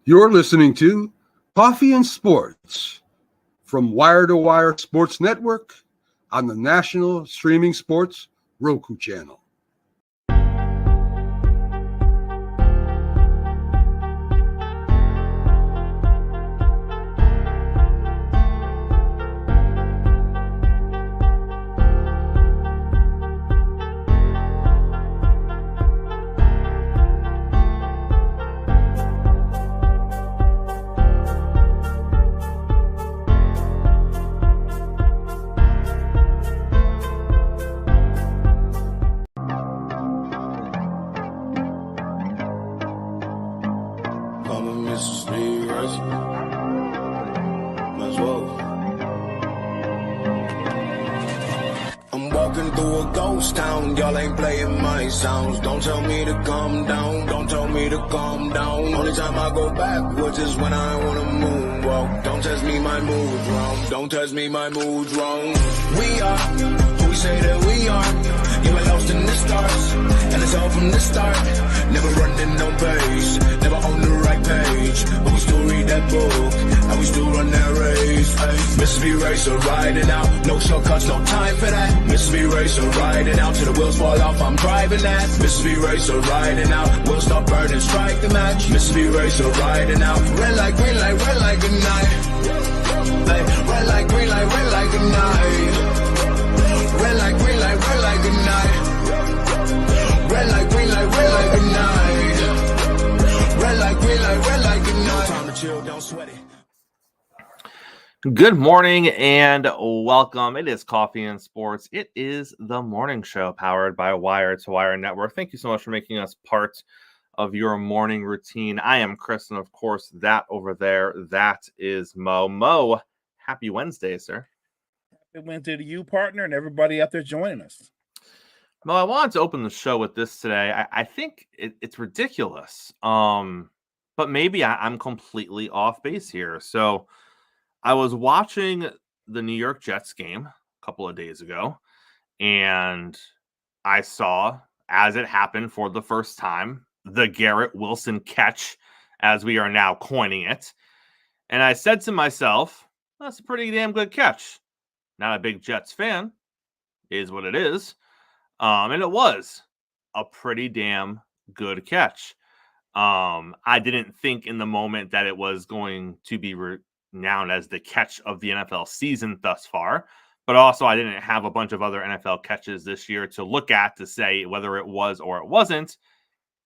You're listening to Coffee and Sports from Wire to Wire Sports Network on the National Streaming Sports Roku channel. Sounds. Don't tell me to calm down. Don't tell me to calm down. Only time I go backwards is when I wanna moonwalk. Don't test me, my mood's wrong. Don't test me, my mood's wrong. We are who we say that we are. Yeah, we're lost in the stars, and it's all from the start. Never running no pace, never on the right page, but we still read that book, and we still run that race. Mississippi Racer riding out, no shortcuts, no time for that. Mississippi Racer riding out till the wheels fall off. I'm driving that. Mississippi Racer riding out, we'll stop burning, strike the match. Mississippi Racer riding out, red light, green light, red light, good night. Red light, green light, red light, good night. Red light, green light, red light, good night. Red light, green light, red light, good night. Red light, green light, red light, good night. Time to chill, don't sweat it. Good morning and welcome. It is Coffee and Sports. It is the morning show powered by Wire to Wire Network. Thank you so much for making us part of your morning routine. I am Chris, and of course, that over there, that is Mo. Mo, happy Wednesday, sir. Happy Wednesday to you, partner, and everybody out there joining us. Mo, I wanted to open the show with this today. I think it's ridiculous, but maybe I'm completely off base here. So I was watching the New York Jets game a couple of days ago, and I saw, as it happened for the first time, the Garrett Wilson catch, as we are now coining it. And I said to myself, that's a pretty damn good catch. Not a big Jets fan, is what it is. And it was a pretty damn good catch. I didn't think in the moment that it was going to be renowned as the catch of the NFL season thus far, but also I didn't have a bunch of other NFL catches this year to look at to say whether it was or it wasn't.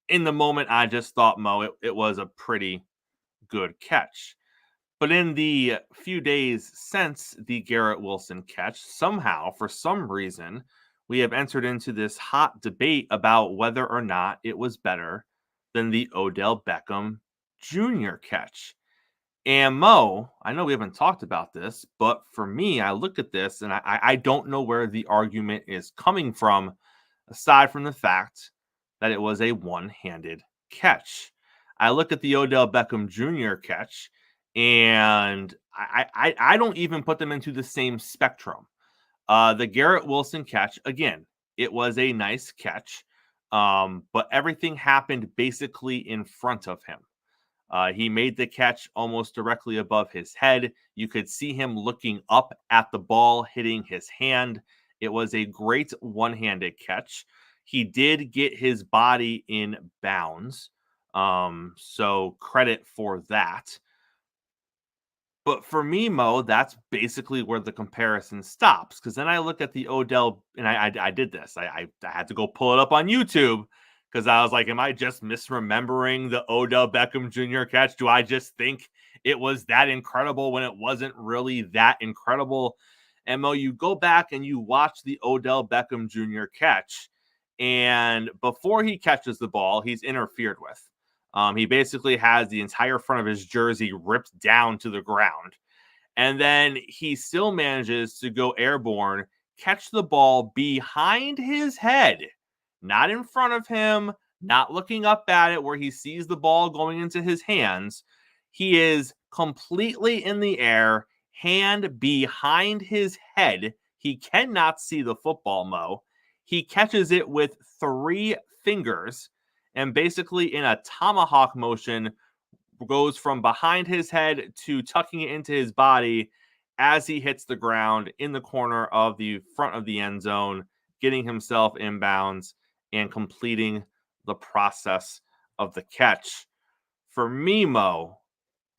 In the moment, I just thought, Mo, it was a pretty good catch. But in the few days since the Garrett Wilson catch, somehow, for some reason, we have entered into this hot debate about whether or not it was better than the Odell Beckham Jr. catch. And Mo, I know we haven't talked about this, but for me, I look at this and I don't know where the argument is coming from, aside from the fact that it was a one-handed catch. I look at the Odell Beckham Jr. catch, and I don't even put them into the same spectrum. The Garrett Wilson catch, again, it was a nice catch, but everything happened basically in front of him. He made the catch almost directly above his head. You could see him looking up at the ball, hitting his hand. It was a great one-handed catch. He did get his body in bounds, so credit for that. But for me, Mo, that's basically where the comparison stops. Because then I look at the Odell, and I did this. I had to go pull it up on YouTube because I was like, am I just misremembering the Odell Beckham Jr. catch? Do I just think it was that incredible when it wasn't really that incredible? And Mo, you go back and you watch the Odell Beckham Jr. catch, and before he catches the ball, he's interfered with. He basically has the entire front of his jersey ripped down to the ground. And then he still manages to go airborne, catch the ball behind his head, not in front of him, not looking up at it where he sees the ball going into his hands. He is completely in the air, hand behind his head. He cannot see the football, Mo. He catches it with 3 fingers and basically in a tomahawk motion goes from behind his head to tucking it into his body as he hits the ground in the corner of the front of the end zone, getting himself inbounds and completing the process of the catch. For me, Mo,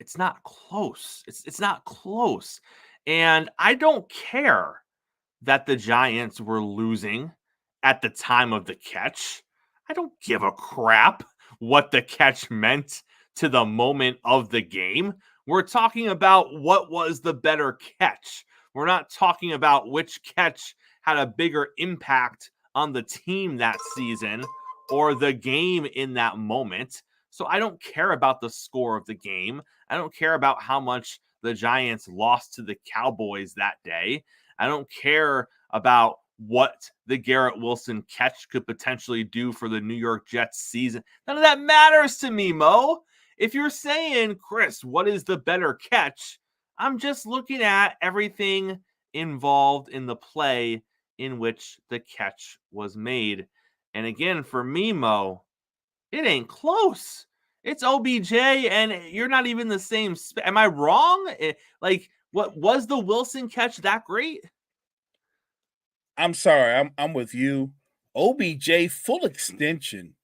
it's not close. It's not close. And I don't care that the Giants were losing at the time of the catch. I don't give a crap what the catch meant to the moment of the game. We're talking about what was the better catch. We're not talking about which catch had a bigger impact on the team that season or the game in that moment. So I don't care about the score of the game. I don't care about how much the Giants lost to the Cowboys that day. I don't care about what the Garrett Wilson catch could potentially do for the New York Jets season. None of that matters to me, Mo. If you're saying, Chris, what is the better catch? I'm just looking at everything involved in the play in which the catch was made. And again, for me, Mo, it ain't close. It's OBJ, and you're not even the same. Am I wrong? What was the Wilson catch that great? I'm sorry. I'm with you. OBJ full extension.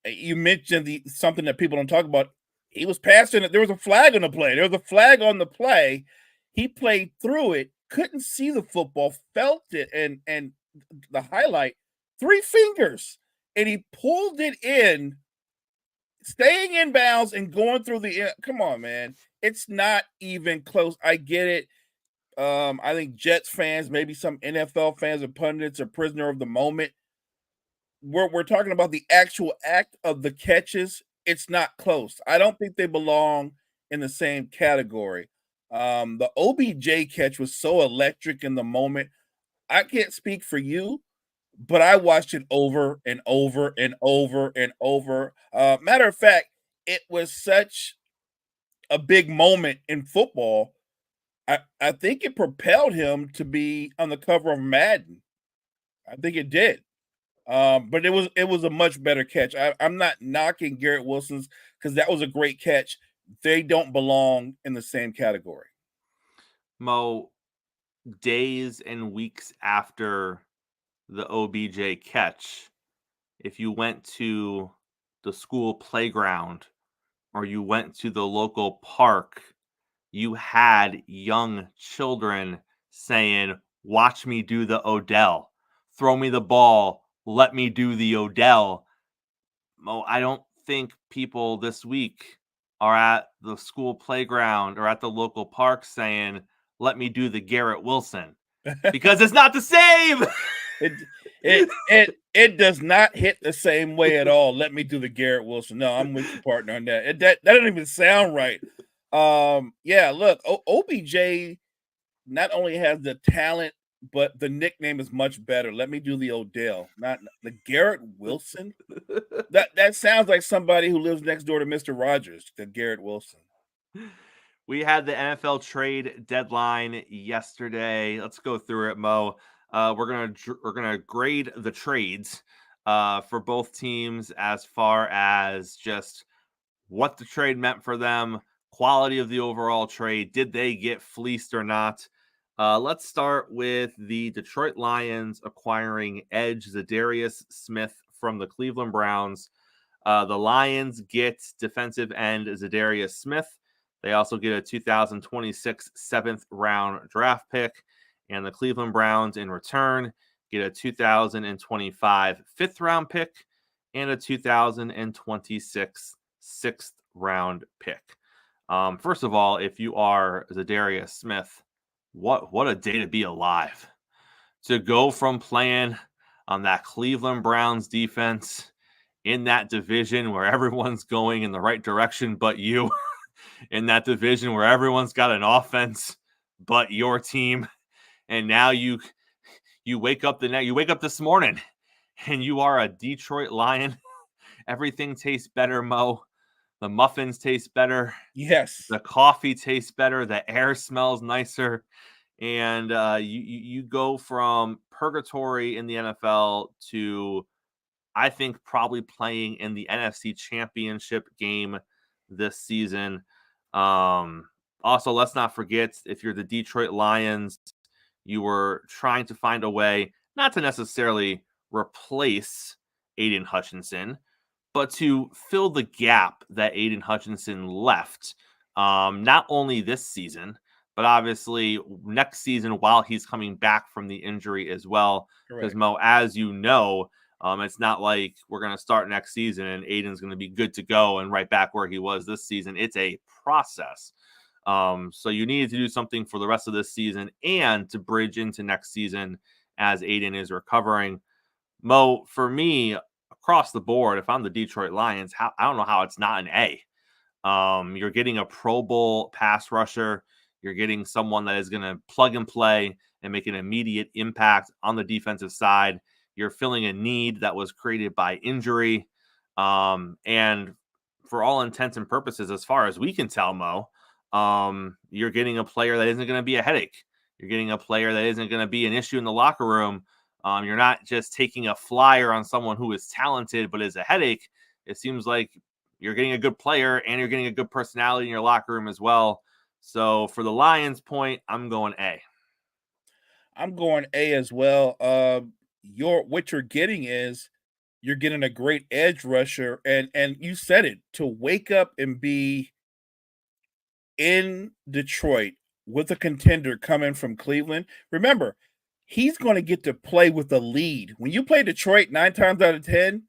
You mentioned something that people don't talk about. He was passing it. There was a flag on the play. There was a flag on the play. He played through it, couldn't see the football, felt it, and the highlight, 3 fingers, and he pulled it in, staying in bounds and going through the. Come on, man. It's not even close. I get it. I think Jets fans, maybe some NFL fans or pundits are prisoner of the moment. We're talking about the actual act of the catches. It's not close. I don't think they belong in the same category. The OBJ catch was so electric in the moment. I can't speak for you, but I watched it over and over and over and over. Matter of fact, it was such a big moment in football. I think it propelled him to be on the cover of Madden. I think it did. But it was a much better catch. I'm not knocking Garrett Wilson's because that was a great catch. They don't belong in the same category. Mo, days and weeks after the OBJ catch, if you went to the school playground or you went to the local park, you had young children saying, "Watch me do the Odell. Throw me the ball. Let me do the Odell." Mo, I don't think people this week are at the school playground or at the local park saying, "Let me do the Garrett Wilson," because it's not the same. It does not hit the same way at all. Let me do the Garrett Wilson. No, I'm with your partner on that. That doesn't even sound right. Yeah, look, OBJ not only has the talent, but the nickname is much better. Let me do the Odell, not the Garrett Wilson. That sounds like somebody who lives next door to Mr. Rogers, the Garrett Wilson. We had the NFL trade deadline yesterday. Let's go through it, Mo. We're gonna grade the trades for both teams as far as just what the trade meant for them, quality of the overall trade, did they get fleeced or not? Let's start with the Detroit Lions acquiring edge Zadarius Smith from the Cleveland Browns. The Lions get defensive end Zadarius Smith. They also get a 2026 7th round draft pick. And the Cleveland Browns in return get a 2025 5th round pick and a 2026 6th round pick. First of all, if you are Zadarius Smith, what a day to be alive. To go from playing on that Cleveland Browns defense in that division where everyone's going in the right direction but you, in that division where everyone's got an offense but your team, and now you wake up this morning and you are a Detroit Lion. Everything tastes better, Mo. The muffins taste better. Yes. The coffee tastes better. The air smells nicer. And you go from purgatory in the NFL to I think probably playing in the NFC Championship game this season. Also, let's not forget, if you're the Detroit Lions, you were trying to find a way not to necessarily replace Aiden Hutchinson, but to fill the gap that Aiden Hutchinson left, not only this season, but obviously next season while he's coming back from the injury as well. Because, Mo, as you know, it's not like we're going to start next season and Aiden's going to be good to go and right back where he was this season. It's a process. So you needed to do something for the rest of this season and to bridge into next season as Aiden is recovering. Mo, for me, across the board, if I'm the Detroit Lions, I don't know how it's not an A. You're getting a Pro Bowl pass rusher. You're getting someone that is going to plug and play and make an immediate impact on the defensive side. You're filling a need that was created by injury. And for all intents and purposes, as far as we can tell, Mo, you're getting a player that isn't going to be a headache. You're getting a player that isn't going to be an issue in the locker room. You're not just taking a flyer on someone who is talented but is a headache. It seems like you're getting a good player and you're getting a good personality in your locker room as well. So for the Lions point, I'm going A. I'm going A as well. What you're getting is you're getting a great edge rusher, and you said it, to wake up and be in Detroit with a contender coming from Cleveland. Remember, he's going to get to play with the lead. When you play Detroit 9 times out of 10,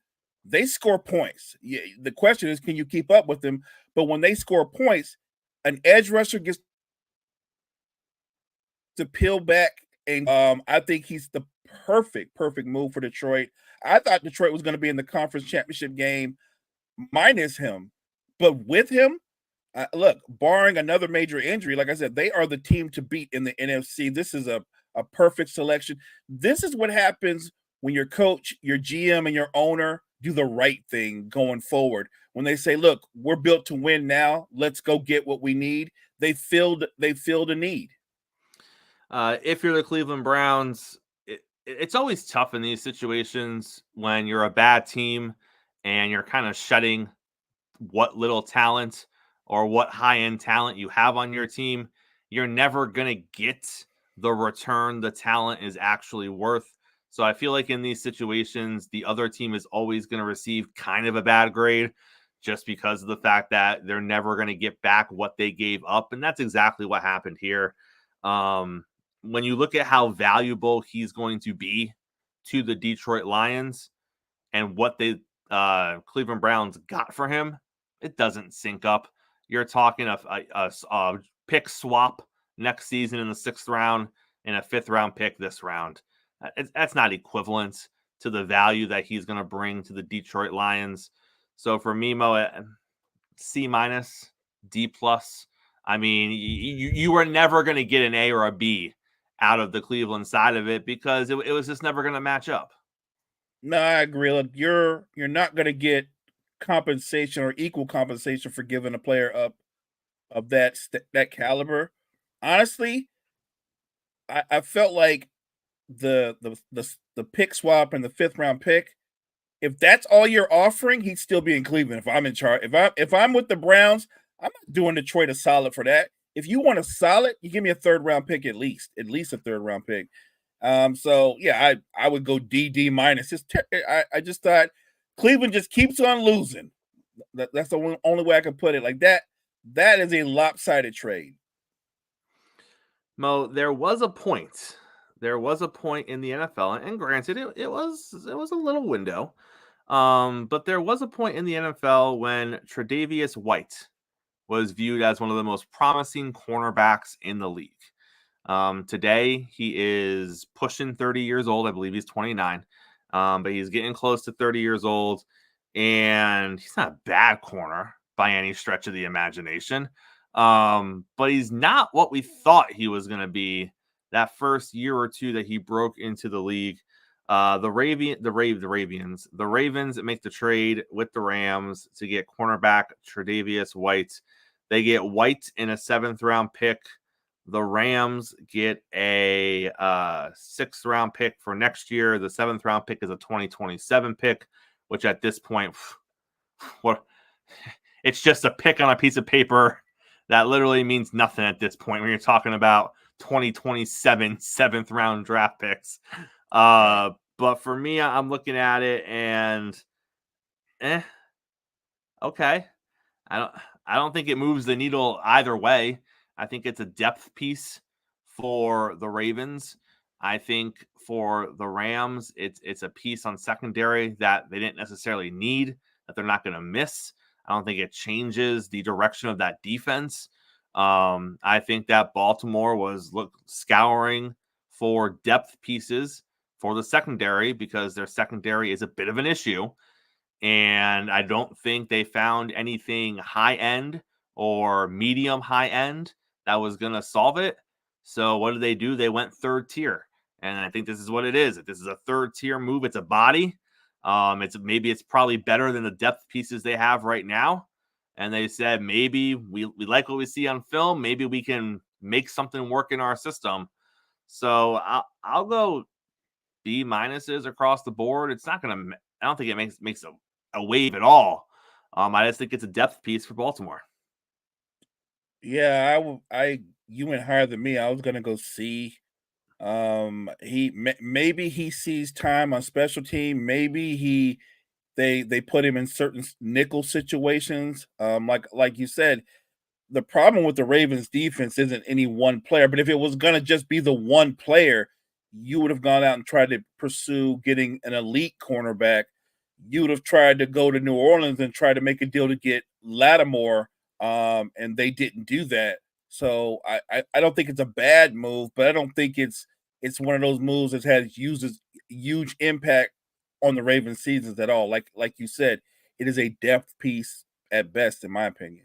they score points. The question is, can you keep up with them? But when they score points, an edge rusher gets to peel back, and I think he's the perfect move for Detroit. I thought Detroit was going to be in the conference championship game minus him, but with him, look, barring another major injury, like I said, they are the team to beat in the NFC. This is a perfect selection. This is what happens when your coach, your GM, and your owner do the right thing going forward. When they say, look, we're built to win now, let's go get what we need. They filled a need. If you're the Cleveland Browns, it's always tough in these situations when you're a bad team and you're kind of shutting what little talent or what high-end talent you have on your team. You're never going to get the return the talent is actually worth. So I feel like in these situations, the other team is always going to receive kind of a bad grade just because of the fact that they're never going to get back what they gave up. And that's exactly what happened here. When you look at how valuable he's going to be to the Detroit Lions and what they Cleveland Browns got for him, it doesn't sync up. You're talking a pick swap next season in the 6th round and a 5th round pick this round. That's not equivalent to the value that he's going to bring to the Detroit Lions. So for me, Mo, C-, D+. I mean, you were never going to get an A or a B out of the Cleveland side of it because it was just never going to match up. No, I agree. Look, you're not going to get compensation or equal compensation for giving a player up of that caliber. Honestly, I felt like the pick swap and the 5th round pick, if that's all you're offering, he'd still be in Cleveland. If I'm in charge, if I'm with the Browns, I'm not doing Detroit a solid for that. If you want a solid, you give me a 3rd round pick at least a 3rd round pick. So yeah, I would go D-. I just thought Cleveland just keeps on losing. That's the only way I can put it. Like that is a lopsided trade. Mo, there was a point in the NFL, and granted, it was a little window, but there was a point in the NFL when Tre'Davious White was viewed as one of the most promising cornerbacks in the league. Today, he is pushing 30 years old. I believe he's 29, but he's getting close to 30 years old, and he's not a bad corner by any stretch of the imagination. But he's not what we thought he was going to be that first year or two that he broke into the league. The Ravens make the trade with the Rams to get cornerback Tre'Davious White. They get White in a 7th round pick. The Rams get a 6th round pick for next year. The 7th round pick is a 2027 pick. which at this point, what it's just a pick on a piece of paper that literally means nothing at this point when you're talking about 2027 7th round draft picks. But for me, I'm looking at it and okay. I don't think it moves the needle either way. I think it's a depth piece for the Ravens. I think for the Rams, it's a piece on secondary that they didn't necessarily need, that they're not going to miss. I don't think it changes the direction of that defense. I think that Baltimore was scouring for depth pieces for the secondary because their secondary is a bit of an issue. And I don't think they found anything high end or medium high end that was going to solve it. So what did they do? They went third tier. And I think this is what it is. This is a third tier move. It's a body. It's probably better than the depth pieces they have right now. And they said, maybe we like what we see on film. Maybe we can make something work in our system. So I'll go B minuses across the board. It's not going to, I don't think it makes a wave at all. I just think it's a depth piece for Baltimore. Yeah, you went higher than me. I was gonna go C. Maybe he sees time on special team. Maybe they put him in certain nickel situations. Like you said, the problem with the Ravens defense isn't any one player, but if it was gonna just be the one player, you would have gone out and tried to pursue getting an elite cornerback. You would have tried to go to New Orleans and try to make a deal to get Lattimore, and they didn't do that. So I don't think it's a bad move, but I don't think it's one of those moves that has huge impact on the Ravens seasons at all. Like you said, it is a depth piece at best, in my opinion.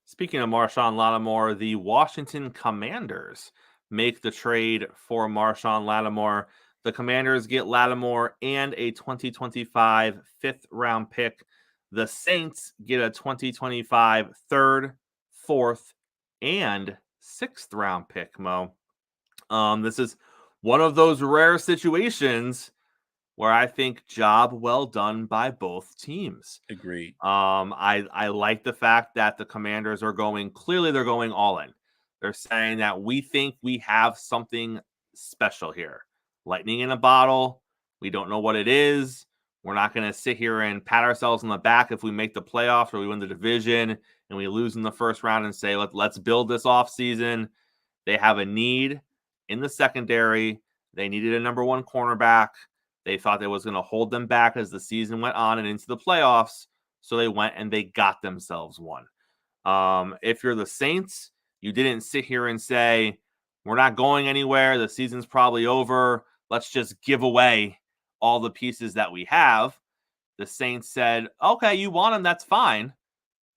Speaking of Marshawn Lattimore, the Washington Commanders make the trade for Marshawn Lattimore. The Commanders get Lattimore and a 2025 5th round pick. The Saints get a 2025 3rd, 4th, and 6th round pick, Mo. This is one of those rare situations where I think job well done by both teams. Agreed. I like the fact that the Commanders are going all in. They're saying that we think we have something special here. Lightning in a bottle. We don't know what it is. We're not going to sit here and pat ourselves on the back if we make the playoffs or we win the division and we lose in the first round and say, let's build this off season. They have a need in the secondary. They needed a number one cornerback. They thought that was going to hold them back as the season went on and into the playoffs. So they went and they got themselves one. If you're the Saints, you didn't sit here and say, we're not going anywhere. The season's probably over. Let's just give away all the pieces that we have. The Saints said, okay, you want them, that's fine,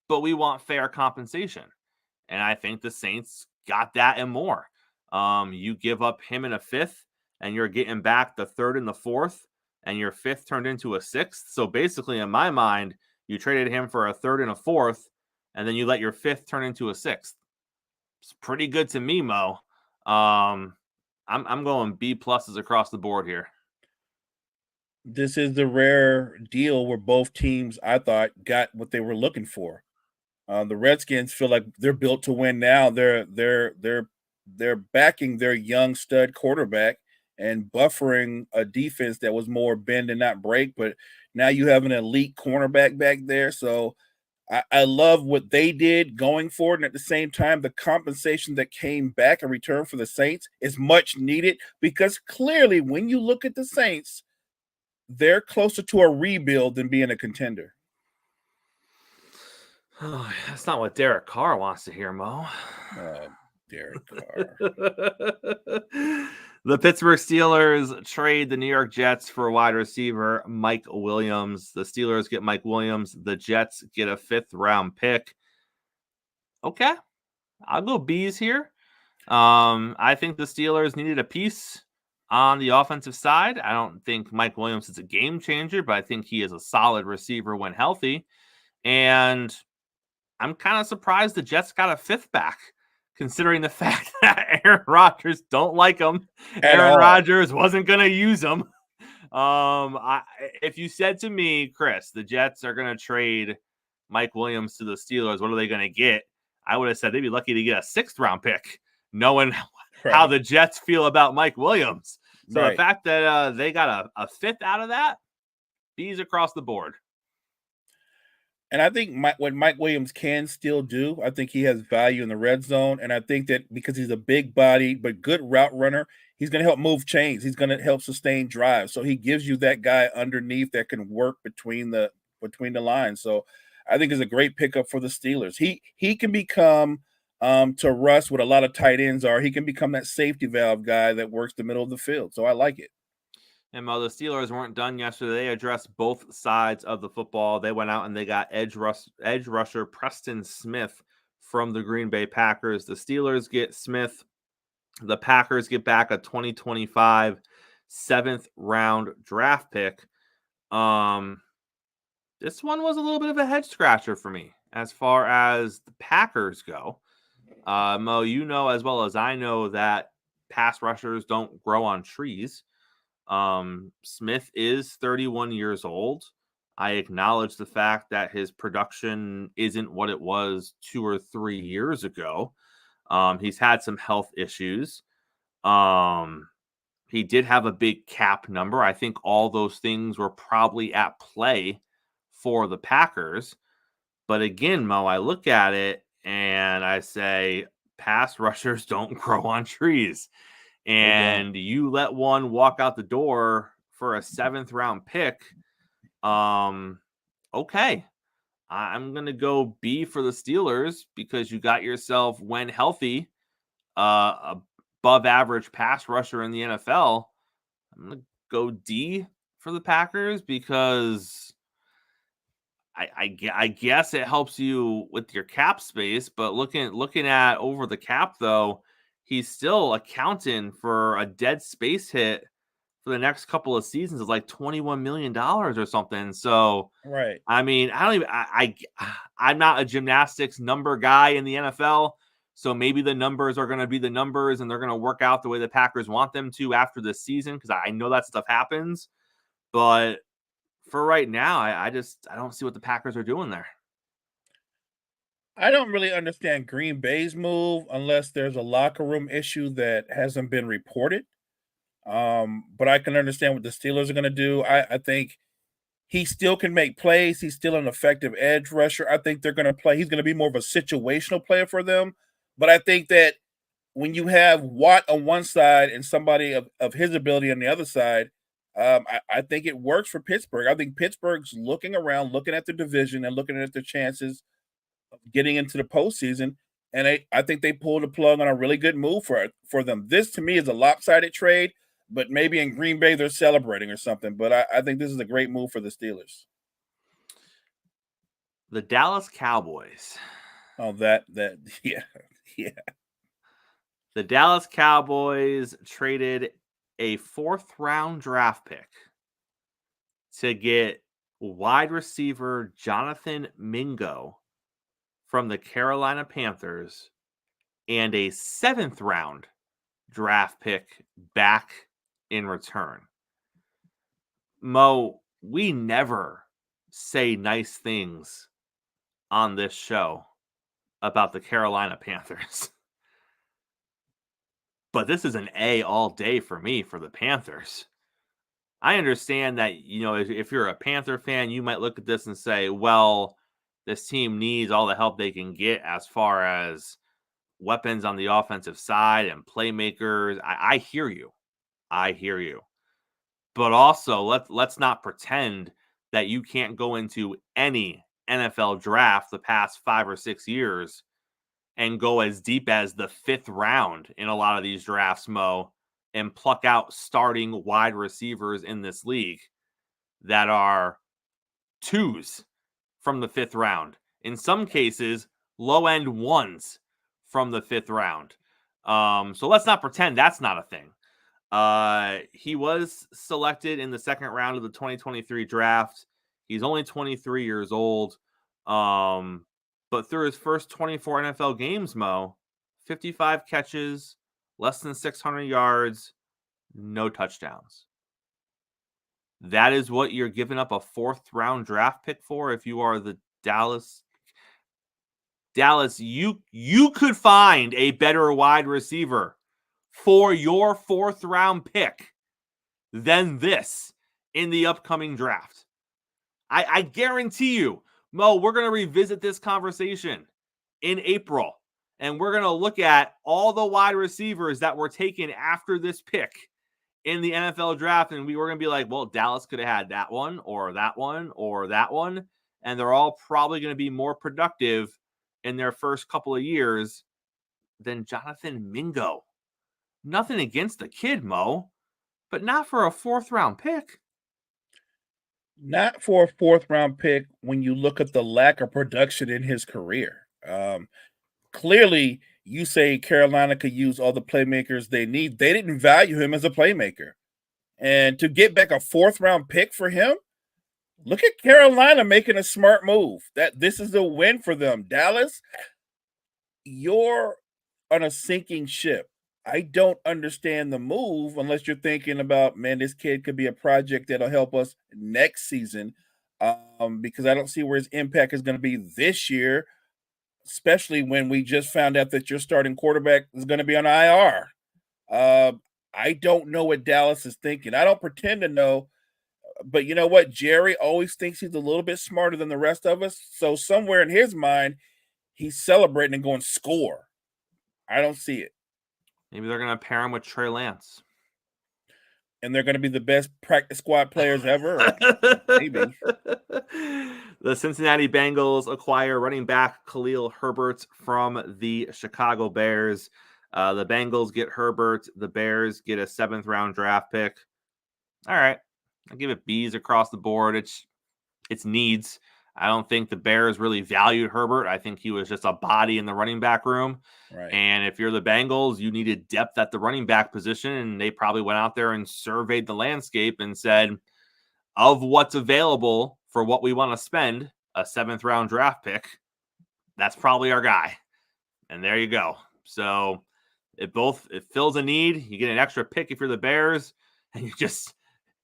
but we want fair compensation. And I think the Saints got that and more. You give up him in a 5th, and you're getting back the 3rd and the 4th, and your 5th turned into a 6th. So basically, in my mind, you traded him for a 3rd and a 4th, and then you let your 5th turn into a 6th. It's pretty good to me, Mo. I'm going B pluses across the board here. This is the rare deal where both teams, I thought, got what they were looking for. The Redskins feel like they're built to win now. They're backing their young stud quarterback and buffering a defense that was more bend and not break. But now you have an elite cornerback back there. So I love what they did going forward. And at the same time, the compensation that came back in return for the Saints is much needed because clearly when you look at the Saints, they're closer to a rebuild than being a contender. Oh, that's not what Derek Carr wants to hear, Mo. Derek Carr. The Pittsburgh Steelers trade the New York Jets for wide receiver Mike Williams. The Steelers get Mike Williams. The Jets get a 5th round pick. Okay, I'll go B's here. I think the Steelers needed a piece on the offensive side. I don't think Mike Williams is a game changer, but I think he is a solid receiver when healthy. And I'm kind of surprised the Jets got a 5th back, considering the fact that Aaron Rodgers don't like him. Aaron Rodgers wasn't going to use him. If you said to me, Chris, the Jets are going to trade Mike Williams to the Steelers, what are they going to get? I would have said they'd be lucky to get a 6th round pick, knowing how the Jets feel about Mike Williams. So the fact that they got a 5th out of that, B's across the board. And I think what Mike Williams can still do, I think he has value in the red zone. And I think that because he's a big body but good route runner, he's going to help move chains. He's going to help sustain drives. So he gives you that guy underneath that can work between the lines. So I think it's a great pickup for the Steelers. He can become to Russ what a lot of tight ends are. He can become that safety valve guy that works the middle of the field. So I like it. And while the Steelers weren't done yesterday, they addressed both sides of the football. They went out and they got edge rusher Preston Smith from the Green Bay Packers. The Steelers get Smith. The Packers get back a 2025 7th round draft pick. This one was a little bit of a head scratcher for me as far as the Packers go. Mo, you know as well as I know that pass rushers don't grow on trees. Smith is 31 years old. I acknowledge the fact that his production isn't what it was 2 or 3 years ago. He's had some health issues. He did have a big cap number. I think all those things were probably at play for the Packers. But again, Mo, I look at it and I say, pass rushers don't grow on trees. And you let one walk out the door for a 7th round pick. Okay. I'm going to go B for the Steelers because you got yourself, when healthy, above average pass rusher in the NFL. I'm going to go D for the Packers because I guess it helps you with your cap space, but looking at over the cap though, he's still accounting for a dead space hit for the next couple of seasons of like $21 million or something. So, right. I mean, I'm not a gymnastics number guy in the NFL. So maybe the numbers are going to be the numbers and they're going to work out the way the Packers want them to after this season, because I know that stuff happens. But for right now, I don't see what the Packers are doing there. I don't really understand Green Bay's move unless there's a locker room issue that hasn't been reported. But I can understand what the Steelers are going to do. I think he still can make plays. He's still an effective edge rusher. I think they're going to play. He's going to be more of a situational player for them. But I think that when you have Watt on one side and somebody of his ability on the other side, I think it works for Pittsburgh. I think Pittsburgh's looking around, looking at the division and looking at their chances of getting into the postseason. And I think they pulled the plug on a really good move for them. This, to me, is a lopsided trade, but maybe in Green Bay they're celebrating or something. But I think this is a great move for the Steelers. The Dallas Cowboys. Oh, yeah. The Dallas Cowboys traded a 4th round draft pick to get wide receiver Jonathan Mingo from the Carolina Panthers and a 7th round draft pick back in return. Mo, we never say nice things on this show about the Carolina Panthers. But this is an A all day for me for the Panthers. I understand that, if you're a Panther fan, you might look at this and say, well, this team needs all the help they can get as far as weapons on the offensive side and playmakers. I hear you. But also, let's not pretend that you can't go into any NFL draft the past 5 or 6 years and go as deep as the 5th round in a lot of these drafts, Mo, and pluck out starting wide receivers in this league that are 2s from the 5th round. In some cases, low-end 1s from the 5th round. So let's not pretend that's not a thing. He was selected in the 2nd round of the 2023 draft. He's only 23 years old. But through his first 24 NFL games, Mo, 55 catches, less than 600 yards, no touchdowns. that is what you're giving up a 4th-round draft pick for if you are the Dallas. You could find a better wide receiver for your 4th-round pick than this in the upcoming draft. I guarantee you, Mo, we're going to revisit this conversation in April, and we're going to look at all the wide receivers that were taken after this pick in the NFL draft, and we were going to be like, well, Dallas could have had that one or that one or that one, and they're all probably going to be more productive in their first couple of years than Jonathan Mingo. Nothing against the kid, Mo, but not for a 4th-round pick. Not for a 4th-round pick when you look at the lack of production in his career. Clearly, you say Carolina could use all the playmakers they need. They didn't value him as a playmaker. And to get back a 4th-round pick for him, look at Carolina making a smart move. That this is a win for them. Dallas, you're on a sinking ship. I don't understand the move unless you're thinking about, man, this kid could be a project that'll help us next season, because I don't see where his impact is going to be this year, especially when we just found out that your starting quarterback is going to be on IR. I don't know what Dallas is thinking. I don't pretend to know, but you know what? Jerry always thinks he's a little bit smarter than the rest of us. So somewhere in his mind, he's celebrating and going score. I don't see it. Maybe they're going to pair him with Trey Lance. And they're going to be the best practice squad players ever? Maybe. The Cincinnati Bengals acquire running back Khalil Herbert from the Chicago Bears. The Bengals get Herbert. The Bears get a 7th-round draft pick. All right. I'll give it B's across the board. It's needs. I don't think the Bears really valued Herbert. I think he was just a body in the running back room. Right. And if you're the Bengals, you needed depth at the running back position, and they probably went out there and surveyed the landscape and said, of what's available for what we want to spend, a 7th-round draft pick, that's probably our guy. And there you go. So it fills a need. You get an extra pick if you're the Bears, and you just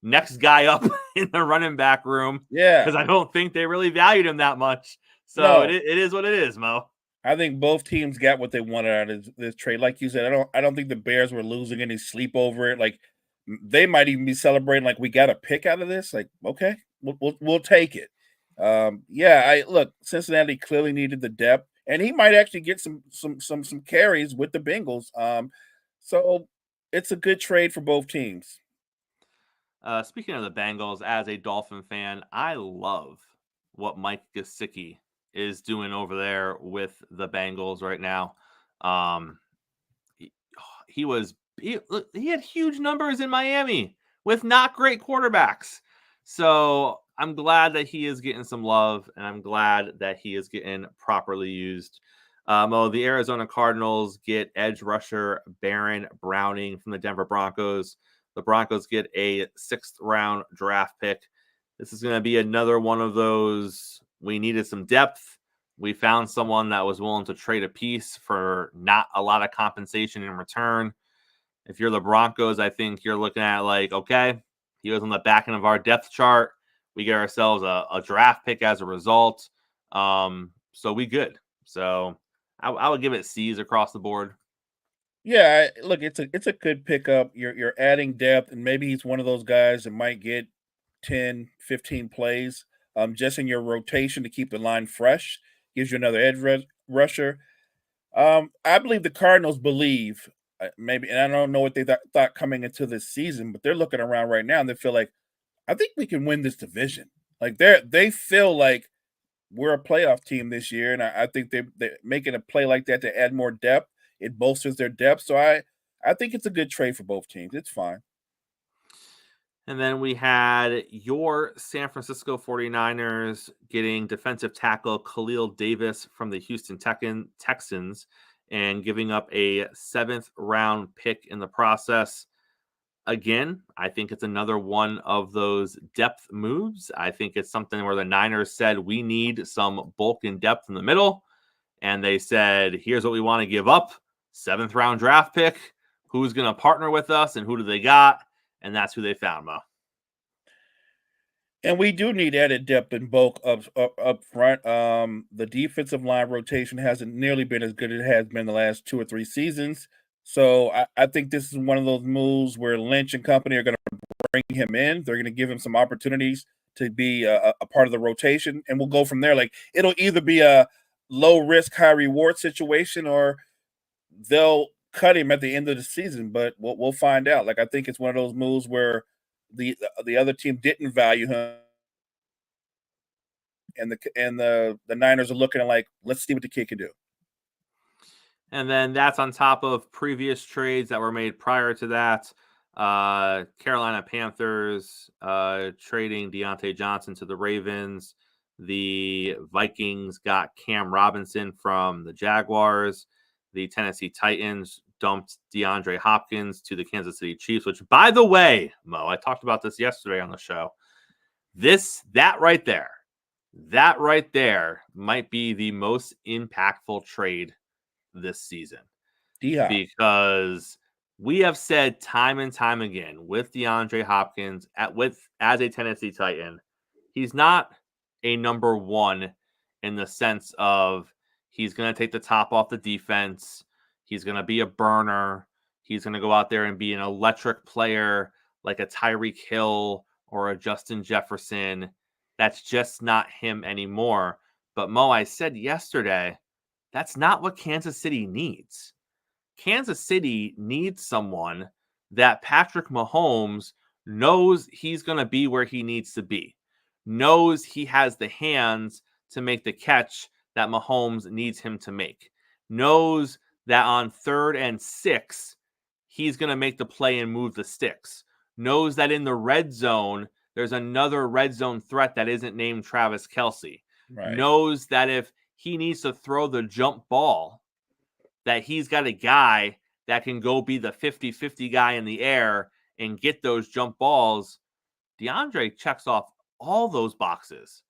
next guy up in the running back room. Yeah. Because I don't think they really valued him that much. So No. it is what it is, Mo. I think both teams got what they wanted out of this trade. Like you said, I don't think the Bears were losing any sleep over it. Like they might even be celebrating like we got a pick out of this. Like, okay, we'll take it. Look, Cincinnati clearly needed the depth, and he might actually get some carries with the Bengals. So it's a good trade for both teams. Speaking of the Bengals, as a Dolphin fan, I love what Mike Gesicki is doing over there with the Bengals right now. He had huge numbers in Miami with not great quarterbacks. So I'm glad that he is getting some love, and I'm glad that he is getting properly used. The Arizona Cardinals get edge rusher Baron Browning from the Denver Broncos. The Broncos get a 6th-round draft pick. This is going to be another one of those, we needed some depth. We found someone that was willing to trade a piece for not a lot of compensation in return. If you're the Broncos, I think you're looking at like, okay, he was on the back end of our depth chart. We get ourselves a draft pick as a result. So we good. So I would give it C's across the board. Yeah, look, it's a good pickup. You're adding depth, and maybe he's one of those guys that might get 10, 15 plays just in your rotation to keep the line fresh. Gives you another edge rusher. I believe the Cardinals believe maybe, and I don't know what they thought coming into this season, but they're looking around right now and they feel like, I think we can win this division. Like they feel like we're a playoff team this year, and I think they're making a play like that to add more depth. It bolsters their depth. So I think it's a good trade for both teams. It's fine. And then we had your San Francisco 49ers getting defensive tackle Khalil Davis from the Houston Texans and giving up a 7th-round pick in the process. Again, I think it's another one of those depth moves. I think it's something where the Niners said we need some bulk and depth in the middle. And they said, here's what we want to give up. 7th-round draft pick. Who's going to partner with us and who do they got? And that's who they found, Mo. And we do need added depth and bulk up front. The defensive line rotation hasn't nearly been as good as it has been the last 2 or 3 seasons. So I think this is one of those moves where Lynch and company are going to bring him in. They're going to give him some opportunities to be a part of the rotation, and we'll go from there. Like, it'll either be a low risk, high reward situation, or they'll cut him at the end of the season. But we'll find out. Like, I think it's one of those moves where the other team didn't value him, and the Niners are looking at, like, let's see what the kid can do. And then that's on top of previous trades that were made prior to that. Carolina Panthers trading Deontay Johnson to the Ravens. The Vikings got Cam Robinson from the Jaguars. The Tennessee Titans dumped DeAndre Hopkins to the Kansas City Chiefs, which, by the way, Mo, I talked about this yesterday on the show. That right there might be the most impactful trade this season. D-Hop. Because we have said time and time again with DeAndre Hopkins as a Tennessee Titan, he's not a number one in the sense of he's going to take the top off the defense. He's going to be a burner. He's going to go out there and be an electric player like a Tyreek Hill or a Justin Jefferson. That's just not him anymore. But Mo, I said yesterday, that's not what Kansas City needs. Kansas City needs someone that Patrick Mahomes knows he's going to be where he needs to be, knows he has the hands to make the catch that Mahomes needs him to make, knows that on 3rd and 6, he's going to make the play and move the sticks, knows that in the red zone, there's another red zone threat that isn't named Travis Kelce, knows that if he needs to throw the jump ball, that he's got a guy that can go be the 50-50 guy in the air and get those jump balls. DeAndre checks off all those boxes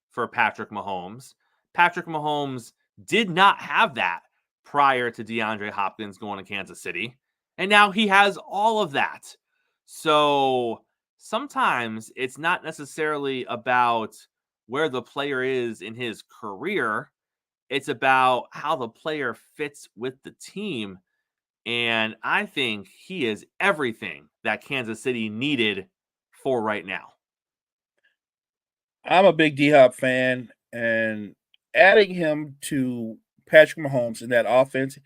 for Patrick Mahomes. Patrick Mahomes did not have that prior to DeAndre Hopkins going to Kansas City, and now he has all of that. So sometimes it's not necessarily about where the player is in his career. It's about how the player fits with the team. And I think he is everything that Kansas City needed for right now. I'm a big D-Hop fan, and adding him to Patrick Mahomes in that offense,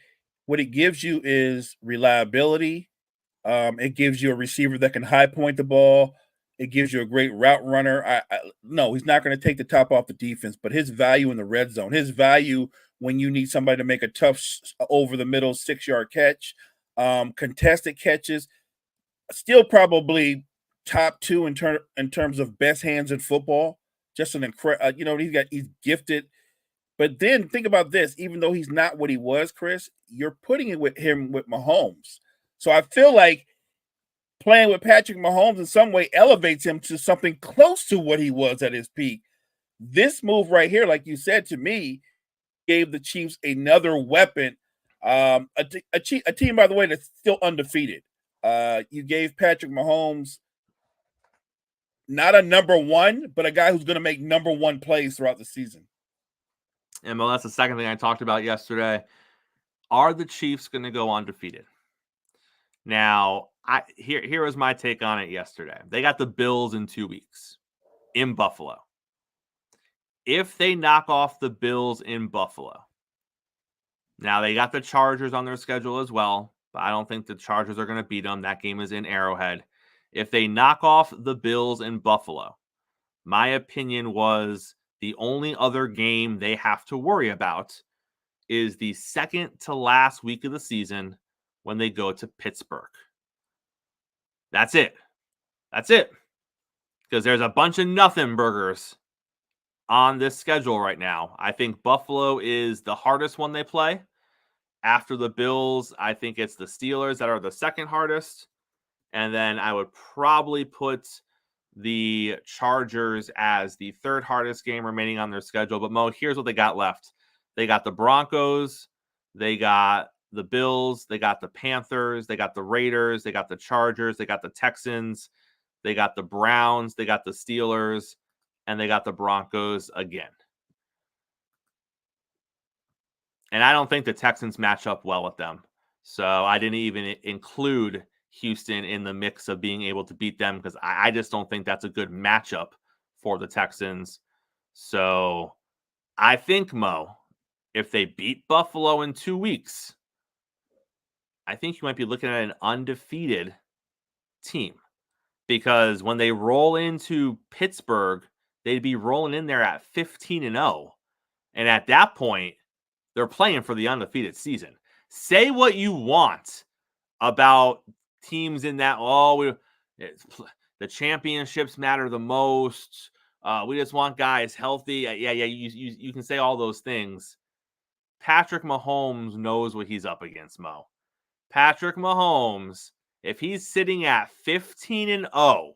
what it gives you is reliability. It gives you a receiver that can high point the ball. It gives you a great route runner. No, he's not going to take the top off the defense, but his value in the red zone, his value when you need somebody to make a tough over the middle 6-yard catch, contested catches, still probably top 2 in terms of best hands in football. Just an incredible, he's gifted. But then think about this: even though he's not what he was, Chris, you're putting it with him with Mahomes. So I feel like playing with Patrick Mahomes in some way elevates him to something close to what he was at his peak. This move right here, like you said, to me, gave the Chiefs another weapon. A team, by the way, that's still undefeated. You gave Patrick Mahomes not a number one, but a guy who's going to make number one plays throughout the season. And well, that's the second thing I talked about yesterday. Are the Chiefs going to go undefeated? Now, here was my take on it yesterday. They got the Bills in 2 weeks in Buffalo. If they knock off the Bills in Buffalo, now they got the Chargers on their schedule as well, but I don't think the Chargers are going to beat them. That game is in Arrowhead. If they knock off the Bills in Buffalo, my opinion was the only other game they have to worry about is the second to last week of the season when they go to Pittsburgh. That's it. Because there's a bunch of nothing burgers on this schedule right now. I think Buffalo is the hardest one they play. After the Bills, I think it's the Steelers that are the second hardest. And then I would probably put the Chargers as the third hardest game remaining on their schedule. But Mo, here's what they got left. They got the Broncos. They got the Bills. They got the Panthers. They got the Raiders. They got the Chargers. They got the Texans. they got the Browns, they got the Steelers, and they got the Broncos again. And I don't think the Texans match up well with them. So I didn't even include Houston in the mix of being able to beat them because I just don't think that's a good matchup for the Texans. So I think, Mo, if they beat Buffalo in 2 weeks, I think you might be looking at an undefeated team. Because when they roll into Pittsburgh, they'd be rolling in there at 15-0. And at that point, they're playing for the undefeated season. Say what you want about teams in that, the championships matter the most. We just want guys healthy. You can say all those things. Patrick Mahomes knows what he's up against, Mo. Patrick Mahomes, if he's sitting at 15-0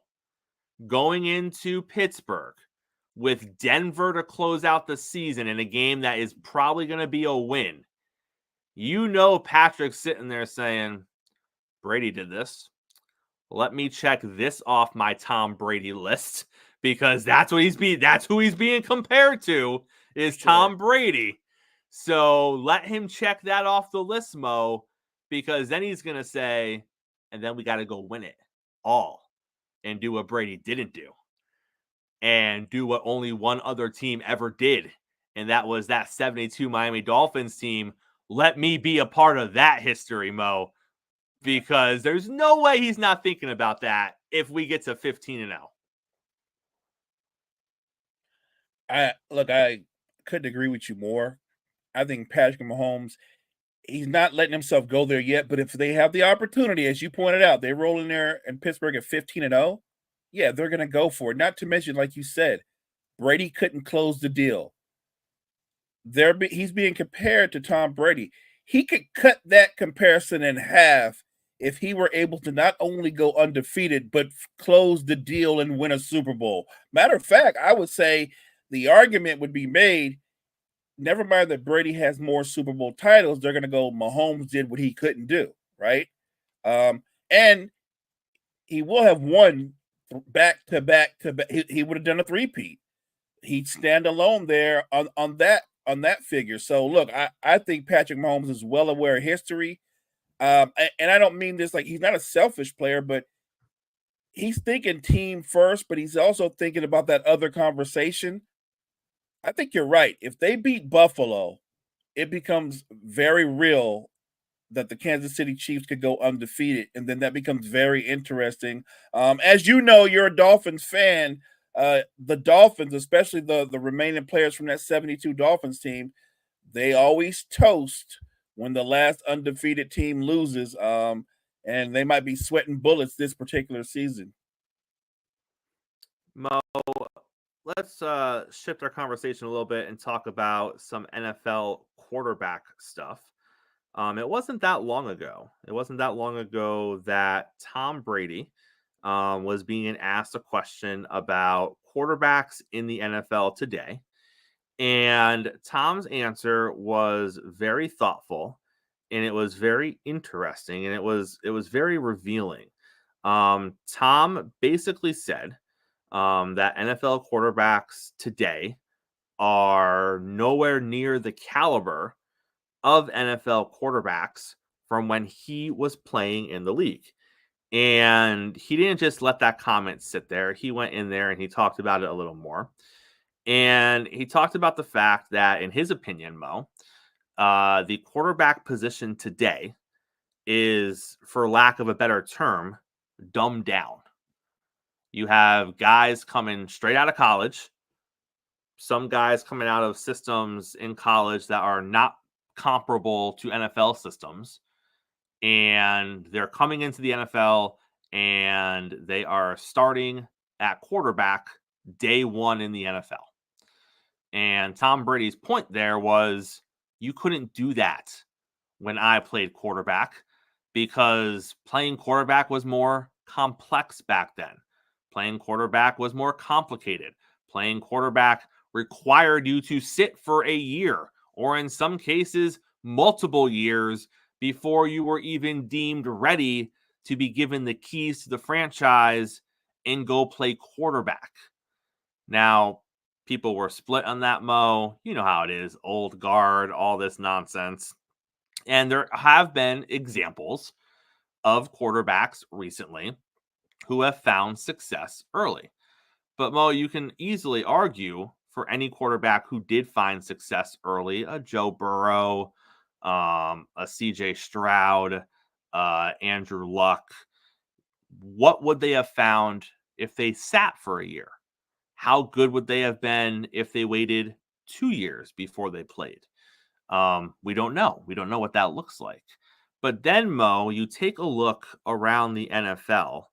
going into Pittsburgh with Denver to close out the season in a game that is probably going to be a win, you know Patrick's sitting there saying, Brady did this. Let me check this off my Tom Brady list because that's who he's being compared to is Tom Brady. So let him check that off the list, Mo, because then he's going to say, and then we got to go win it all and do what Brady didn't do and do what only one other team ever did. And that was that 72 Miami Dolphins team. Let me be a part of that history, Mo, because there's no way he's not thinking about that if we get to 15-0. I couldn't agree with you more. I think Patrick Mahomes, he's not letting himself go there yet, but if they have the opportunity, as you pointed out, they roll in there in Pittsburgh at 15-0, yeah, they're going to go for it. Not to mention, like you said, Brady couldn't close the deal. He's being compared to Tom Brady. He could cut that comparison in half if he were able to not only go undefeated, but close the deal and win a Super Bowl. Matter of fact, I would say the argument would be made, never mind that Brady has more Super Bowl titles, they're going to go, Mahomes did what he couldn't do, right? And he will have won back to back. He would have done a three-peat. He'd stand alone there on that figure. So, look, I think Patrick Mahomes is well aware of history. And I don't mean this like he's not a selfish player, but he's thinking team first, but he's also thinking about that other conversation. I think you're right. If they beat Buffalo, it becomes very real that the Kansas City Chiefs could go undefeated, and then that becomes very interesting. As you know, you're a Dolphins fan. The Dolphins, especially the remaining players from that 72 Dolphins team, they always toast when the last undefeated team loses, and they might be sweating bullets this particular season. Mo, let's shift our conversation a little bit and talk about some NFL quarterback stuff. It wasn't that long ago. That Tom Brady was being asked a question about quarterbacks in the NFL today. And Tom's answer was very thoughtful, and it was very interesting, and it was very revealing. Tom basically said that NFL quarterbacks today are nowhere near the caliber of NFL quarterbacks from when he was playing in the league. And he didn't just let that comment sit there. He went in there and he talked about it a little more. And he talked about the fact that, in his opinion, Mo, the quarterback position today is, for lack of a better term, dumbed down. You have guys coming straight out of college, some guys coming out of systems in college that are not comparable to NFL systems, and they're coming into the NFL and they are starting at quarterback day one in the NFL. And Tom Brady's point there was, you couldn't do that when I played quarterback because playing quarterback was more complex back then. Playing quarterback was more complicated. Playing quarterback required you to sit for a year, or in some cases, multiple years before you were even deemed ready to be given the keys to the franchise and go play quarterback. Now, people were split on that, Mo. You know how it is, old guard, all this nonsense. And there have been examples of quarterbacks recently who have found success early. But Mo, you can easily argue for any quarterback who did find success early, a Joe Burrow, a CJ Stroud, Andrew Luck. What would they have found if they sat for a year? How good would they have been if they waited 2 years before they played? We don't know. We don't know what that looks like. But then, Mo, you take a look around the NFL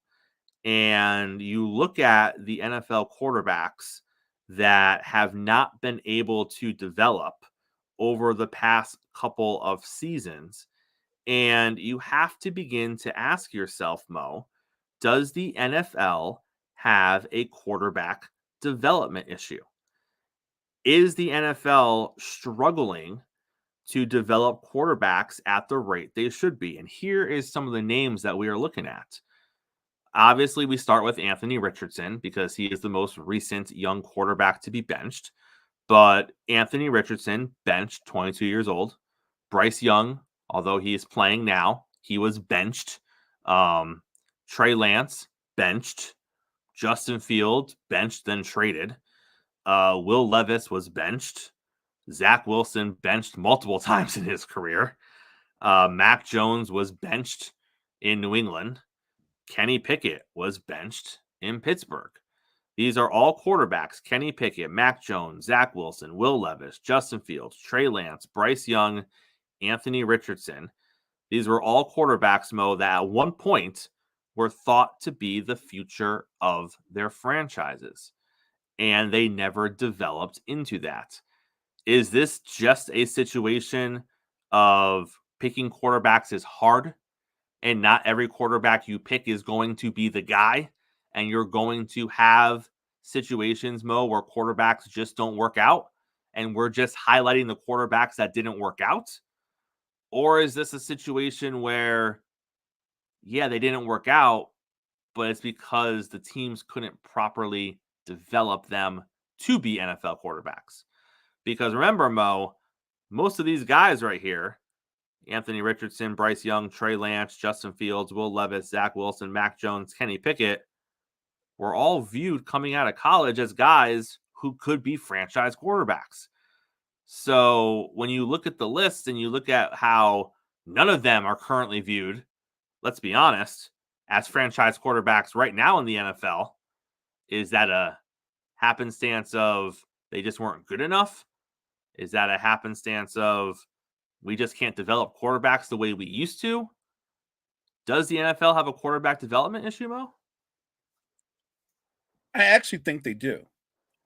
and you look at the NFL quarterbacks that have not been able to develop over the past couple of seasons. And you have to begin to ask yourself, Mo, does the NFL have a quarterback development issue? Is the NFL struggling to develop quarterbacks at the rate they should be? And here is some of the names that we are looking at. Obviously, we start with Anthony Richardson because he is the most recent young quarterback to be benched. But Anthony Richardson, benched, 22 years old. Bryce Young, although he is playing now, he was benched. Trey Lance, benched. Justin Fields, benched, then traded. Will Levis was benched. Zach Wilson, benched multiple times in his career. Mac Jones was benched in New England. Kenny Pickett was benched in Pittsburgh. These are all quarterbacks: Kenny Pickett, Mac Jones, Zach Wilson, Will Levis, Justin Fields, Trey Lance, Bryce Young, Anthony Richardson. These were all quarterbacks, Mo, that at one point were thought to be the future of their franchises, and they never developed into that. Is this just a situation of picking quarterbacks is hard, and not every quarterback you pick is going to be the guy, and you're going to have situations, Mo, where quarterbacks just don't work out, and we're just highlighting the quarterbacks that didn't work out? Or is this a situation where, yeah, they didn't work out, but it's because the teams couldn't properly develop them to be NFL quarterbacks? Because remember, Mo, most of these guys right here, Anthony Richardson, Bryce Young, Trey Lance, Justin Fields, Will Levis, Zach Wilson, Mac Jones, Kenny Pickett, were all viewed coming out of college as guys who could be franchise quarterbacks. So when you look at the list and you look at how none of them are currently viewed, let's be honest, as franchise quarterbacks right now in the NFL, is that a happenstance of they just weren't good enough? Is that a happenstance of we just can't develop quarterbacks the way we used to? Does the NFL have a quarterback development issue, Mo? I actually think they do.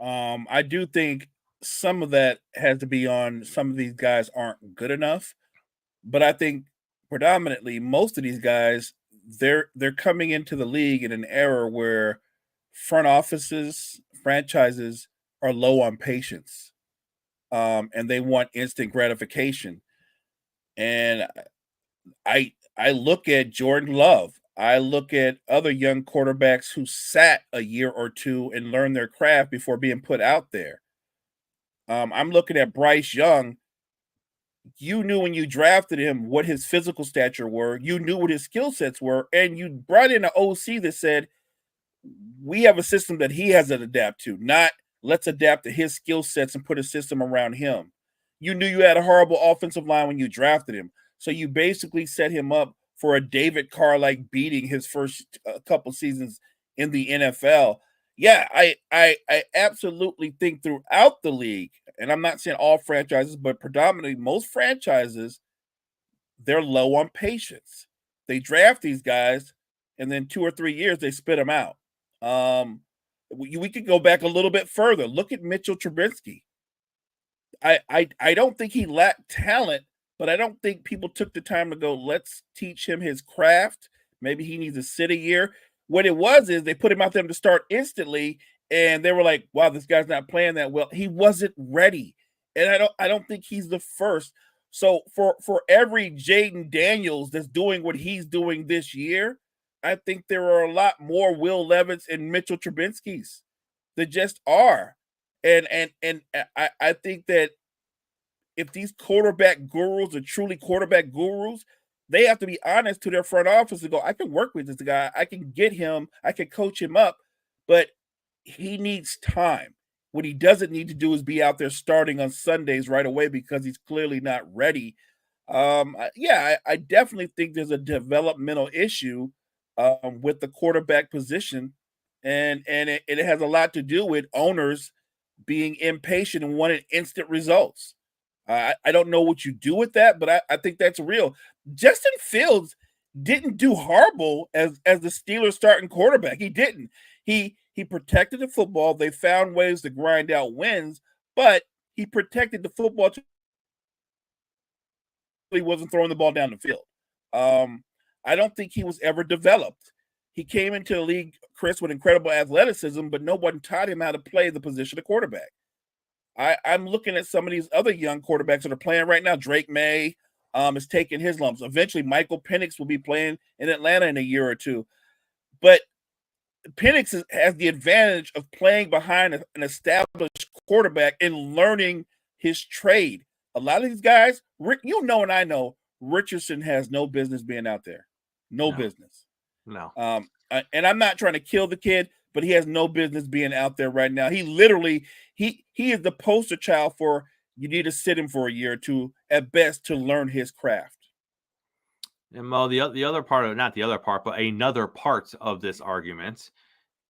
I do think some of that has to be on some of these guys aren't good enough, but I think predominantly most of these guys, they're coming into the league in an era where front offices, franchises are low on patience, and they want instant gratification. And I look at Jordan Love. I look at other young quarterbacks who sat a year or two and learned their craft before being put out there. I'm looking at Bryce Young. You knew when you drafted him what his physical stature were. You knew what his skill sets were, and you brought in an OC that said, we have a system that he has to adapt to, not let's adapt to his skill sets and put a system around him. You knew you had a horrible offensive line when you drafted him. So you basically set him up for a David Carr-like beating his first couple seasons in the NFL. Yeah, I absolutely think throughout the league, and I'm not saying all franchises, but predominantly most franchises, they're low on patience. They draft these guys, and then 2 or 3 years, they spit them out. We could go back a little bit further. Look at Mitchell Trubisky. I don't think he lacked talent, but I don't think people took the time to go, let's teach him his craft. Maybe he needs to sit a year. What it was is they put him out there to start instantly, and they were like, wow, this guy's not playing that well. He wasn't ready. And I don't think he's the first. So for every Jaden Daniels that's doing what he's doing this year, I think there are a lot more Will Levis and Mitchell Trubisky's. There just are. And I think that if these quarterback gurus are truly quarterback gurus, they have to be honest to their front office and go, I can work with this guy. I can get him. I can coach him up, but he needs time. What he doesn't need to do is be out there starting on Sundays right away because he's clearly not ready. I definitely think there's a developmental issue with the quarterback position, and it has a lot to do with owners being impatient and wanting instant results. I don't know what you do with that, but I think that's real. Justin Fields didn't do horrible as the Steelers starting quarterback. He didn't. He protected the football. They found ways to grind out wins, but he protected the football. He wasn't throwing the ball down the field. I don't think he was ever developed. He came into the league, Chris, with incredible athleticism, but no one taught him how to play the position of quarterback. I'm looking at some of these other young quarterbacks that are playing right now. Drake May is taking his lumps. Eventually, Michael Penix will be playing in Atlanta in a year or two. But Penix has the advantage of playing behind an established quarterback and learning his trade. A lot of these guys, you know and I know, Richardson has no business being out there. No business. No. And I'm not trying to kill the kid, but he has no business being out there right now. He literally, he is the poster child for you need to sit him for a year or two at best to learn his craft. And Mo, the other part of, not the other part, but another part of this argument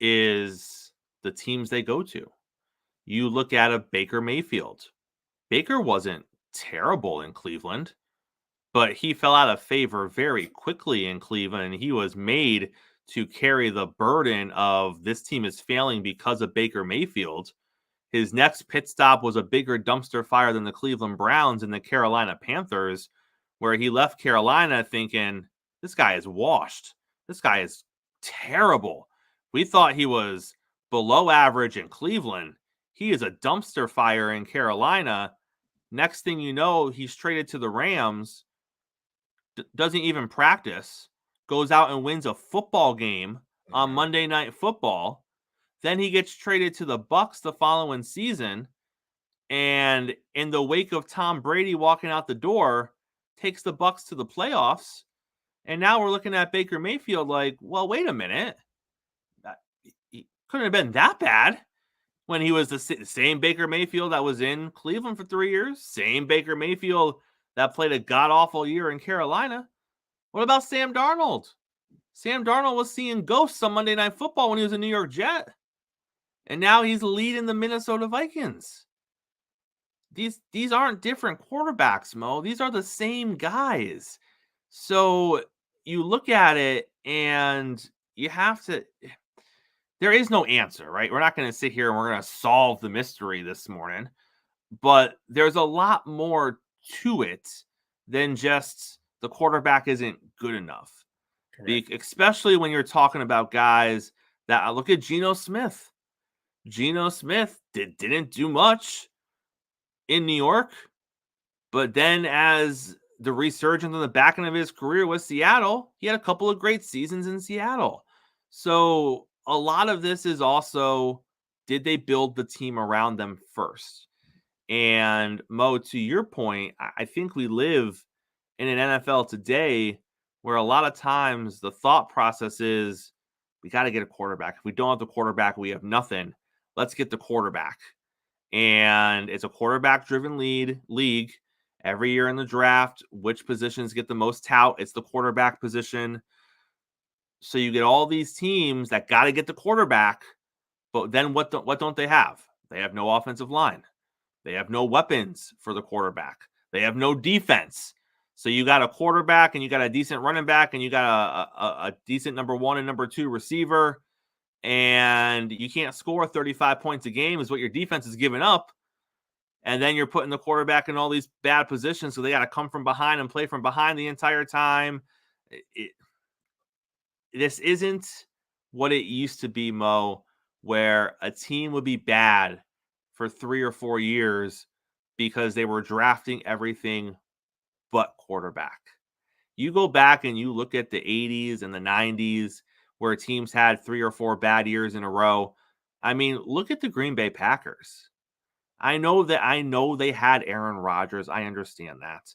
is the teams they go to. You look at a Baker Mayfield. Baker wasn't terrible in Cleveland, but he fell out of favor very quickly in Cleveland, and he was made to carry the burden of this team is failing because of Baker Mayfield. His next pit stop was a bigger dumpster fire than the Cleveland Browns and the Carolina Panthers, where he left Carolina thinking, this guy is washed. This guy is terrible. We thought he was below average in Cleveland. He is a dumpster fire in Carolina. Next thing you know, he's traded to the Rams, doesn't even practice, goes out and wins a football game on Monday Night Football. Then he gets traded to the Bucs the following season, and in the wake of Tom Brady walking out the door, takes the Bucs to the playoffs. And now we're looking at Baker Mayfield like, well, wait a minute. He couldn't have been that bad when he was the same Baker Mayfield that was in Cleveland for 3 years, same Baker Mayfield that played a god-awful year in Carolina. What about Sam Darnold? Sam Darnold was seeing ghosts on Monday Night Football when he was a New York Jet. And now he's leading the Minnesota Vikings. These aren't different quarterbacks, Mo. These are the same guys. So you look at it and you have to... There is no answer, right? We're not going to sit here and we're going to solve the mystery this morning. But there's a lot more to it than just the quarterback isn't good enough. Especially when you're talking about guys that look at Geno Smith. Geno Smith didn't do much in New York, but then as the resurgence on the back end of his career was Seattle, he had a couple of great seasons in Seattle. So a lot of this is also, did they build the team around them first? And Mo, to your point, I think we live in an NFL today where a lot of times the thought process is, we got to get a quarterback. If we don't have the quarterback, we have nothing. Let's get the quarterback. And it's a quarterback-driven league. Every year in the draft, which positions get the most tout? It's the quarterback position. So you get all these teams that got to get the quarterback, but then what don't they have? They have no offensive line. They have no weapons for the quarterback. They have no defense. So you got a quarterback and you got a decent running back and you got a decent number 1 and number 2 receiver, and you can't score 35 points a game is what your defense is giving up. And then you're putting the quarterback in all these bad positions, so they got to come from behind and play from behind the entire time. This isn't what it used to be, Mo, where a team would be bad for 3 or 4 years because they were drafting everything but quarterback. You go back and you look at the 80s and the 90s where teams had 3 or 4 bad years in a row. I mean, look at the Green Bay Packers. I know they had Aaron Rodgers. I understand that.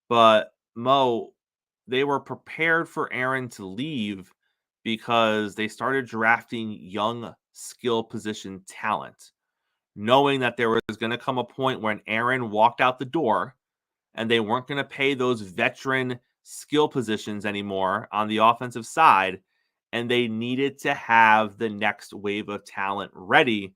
But Mo, they were prepared for Aaron to leave because they started drafting young skill position talent, knowing that there was going to come a point when Aaron walked out the door and they weren't going to pay those veteran skill positions anymore on the offensive side, and they needed to have the next wave of talent ready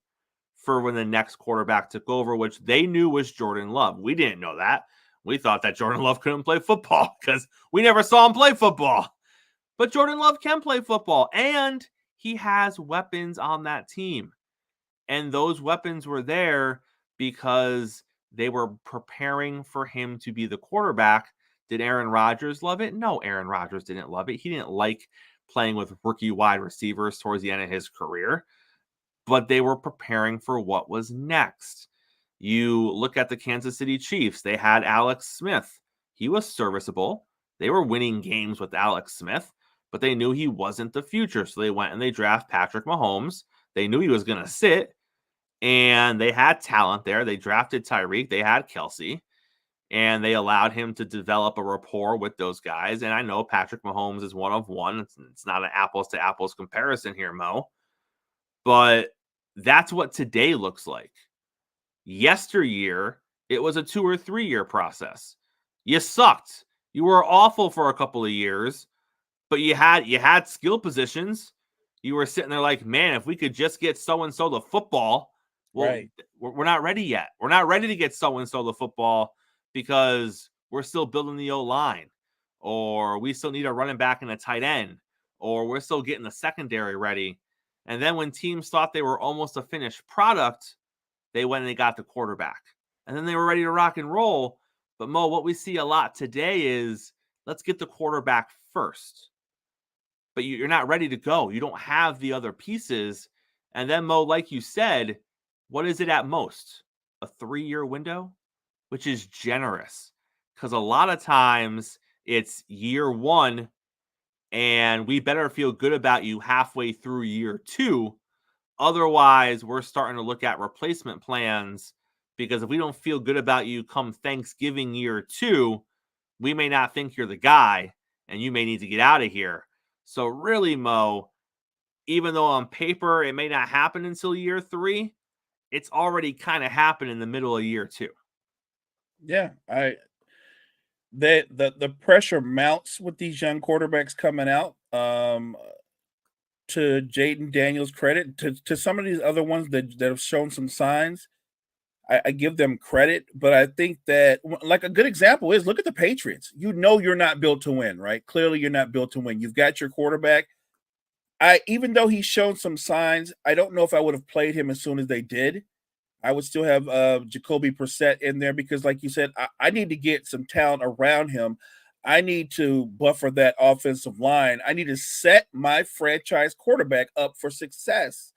for when the next quarterback took over, which they knew was Jordan Love. We didn't know that. We thought that Jordan Love couldn't play football because we never saw him play football. But Jordan Love can play football, and he has weapons on that team. And those weapons were there because they were preparing for him to be the quarterback. Did Aaron Rodgers love it? No, Aaron Rodgers didn't love it. He didn't like playing with rookie wide receivers towards the end of his career, but they were preparing for what was next. You look at the Kansas City Chiefs. They had Alex Smith. He was serviceable. They were winning games with Alex Smith, but they knew he wasn't the future. So they went and they draft Patrick Mahomes. They knew he was going to sit, and they had talent there. They drafted Tyreek. They had Kelsey, and they allowed him to develop a rapport with those guys. And I know Patrick Mahomes is one of one. It's not an apples to apples comparison here, Mo, but that's what today looks like. Yesteryear, it was a 2 or 3 year process. You sucked. You were awful for a couple of years, but you had skill positions. You were sitting there like, man, if we could just get so-and-so the football. Well, Right. We're not ready yet. We're not ready to get so-and-so the football because we're still building the O-line, or we still need a running back and a tight end, or we're still getting the secondary ready. And then when teams thought they were almost a finished product, they went and they got the quarterback. And then they were ready to rock and roll. But Mo, what we see a lot today is let's get the quarterback first. But you're not ready to go. You don't have the other pieces. And then, Mo, like you said, what is it at most? A 3-year window, which is generous. Because a lot of times it's year 1, and we better feel good about you halfway through year 2. Otherwise, we're starting to look at replacement plans, because if we don't feel good about you come Thanksgiving year 2, we may not think you're the guy, and you may need to get out of here. So really, Mo, even though on paper it may not happen until year 3, it's already kind of happened in the middle of year 2. Yeah, the pressure mounts with these young quarterbacks coming out. To Jaden Daniels' credit, to some of these other ones that have shown some signs, I give them credit. But I think that, like, a good example is, look at the Patriots. You know you're not built to win, right? Clearly you're not built to win. You've got your quarterback. Even though he's shown some signs, I don't know if I would have played him as soon as they did. I would still have Jacoby Brissett in there because, like you said, I need to get some talent around him. I need to buffer that offensive line. I need to set my franchise quarterback up for success.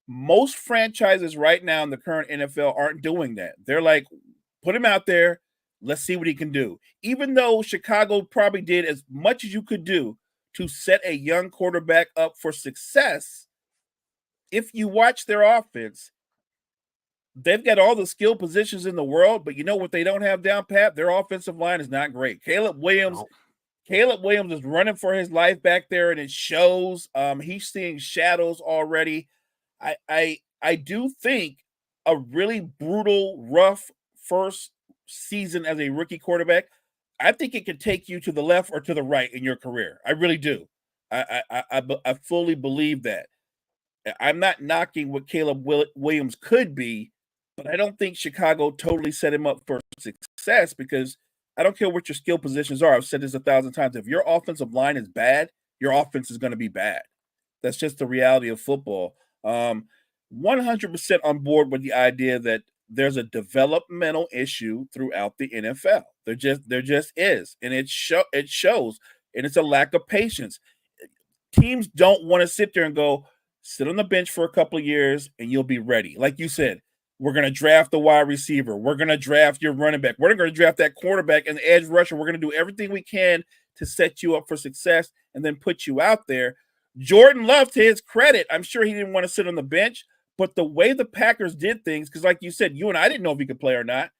Most franchises right now in the current NFL aren't doing that. They're like, put him out there. Let's see what he can do. Even though Chicago probably did as much as you could do to set a young quarterback up for success, if you watch their offense, they've got all the skill positions in the world, but you know what they don't have down pat? Their offensive line is not great. Caleb Williams is running for his life back there, and it shows. He's seeing shadows already. I do think a really brutal, rough first season as a rookie quarterback, I think it could take you to the left or to the right in your career. I really do. I fully believe that. I'm not knocking what Caleb Williams could be, but I don't think Chicago totally set him up for success, because I don't care what your skill positions are. I've said this 1,000 times. If your offensive line is bad, your offense is going to be bad. That's just the reality of football. 100% on board with the idea that there's a developmental issue throughout the NFL. There just is, and it shows, and it's a lack of patience. Teams don't want to sit there and go, sit on the bench for a couple of years and you'll be ready. Like you said, we're going to draft the wide receiver. We're going to draft your running back. We're going to draft that quarterback and the edge rusher. We're going to do everything we can to set you up for success and then put you out there. Jordan Love, to his credit, I'm sure he didn't want to sit on the bench, but the way the Packers did things, because like you said, you and I didn't know if he could play or not,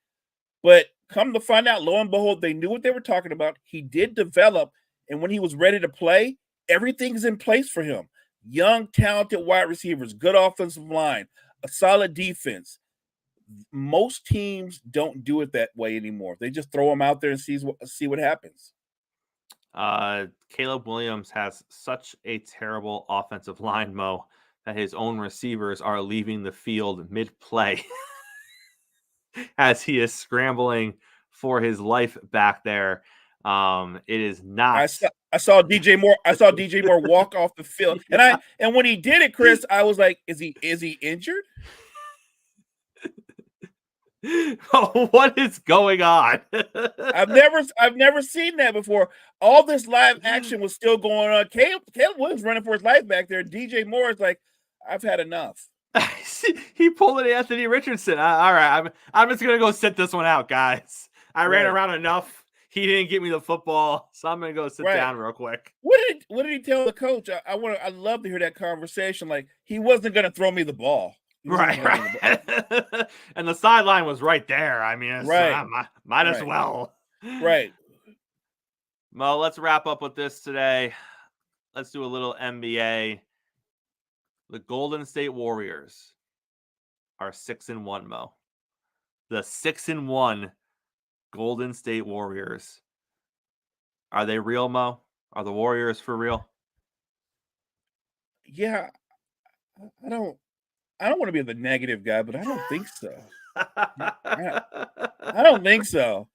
but come to find out, lo and behold, they knew what they were talking about. He did develop, and when he was ready to play, everything's in place for him. Young, talented wide receivers, good offensive line, a solid defense. Most teams don't do it that way anymore. They just throw them out there and see what happens. Caleb Williams has such a terrible offensive line, Mo, that his own receivers are leaving the field mid-play as he is scrambling for his life back there. It is not. I saw DJ Moore. I saw DJ Moore walk off the field, and when he did it, Chris, I was like, "Is he injured?" Oh, what is going on? I've never seen that before. All this live action was still going on. Caleb Williams running for his life back there. DJ Moore is like, "I've had enough." He pulled an Anthony Richardson. All right, I'm just gonna go sit this one out, guys. I ran around enough. He didn't give me the football, so I'm gonna go sit down real quick. What did he tell the coach? I'd love to hear that conversation. Like, he wasn't gonna throw me the ball. Right. And the sideline was right there. I mean, might as well. Right. Mo, let's wrap up with this today. Let's do a little NBA. The Golden State Warriors are 6-1, Mo. The 6-1 Golden State Warriors. Are they real, Mo? Are the Warriors for real? Yeah. I don't want to be the negative guy, but I don't think so. I don't think so.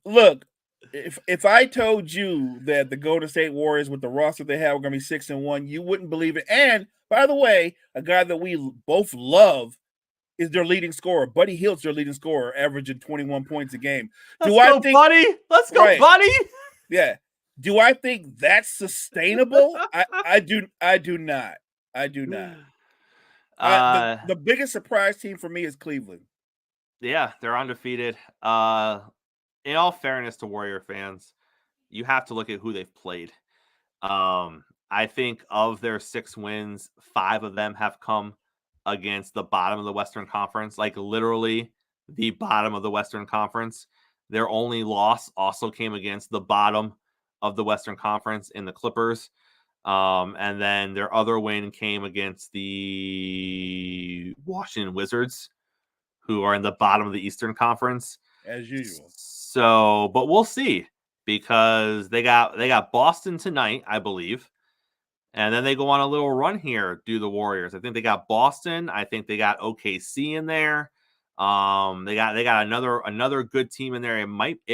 Look, if I told you that the Golden State Warriors with the roster they have were going to be 6-1, you wouldn't believe it. And by the way, a guy that we both love is their leading scorer. Buddy Hield's their leading scorer, averaging 21 points a game. Buddy. Let's go, Buddy. Yeah. Do I think that's sustainable? I do not. I do not. The biggest surprise team for me is Cleveland. Yeah, they're undefeated. In all fairness to Warrior fans, you have to look at who they've played. I think of their 6 wins, 5 of them have come against the bottom of the Western Conference, like literally the bottom of the Western Conference. Their only loss also came against the bottom of the Western Conference in the Clippers. And then their other win came against the Washington Wizards, who are in the bottom of the Eastern Conference. As usual. So, but we'll see, because they got Boston tonight, I believe. And then they go on a little run here, do the Warriors. I think they got Boston. I think they got OKC in there. They got another good team in there. It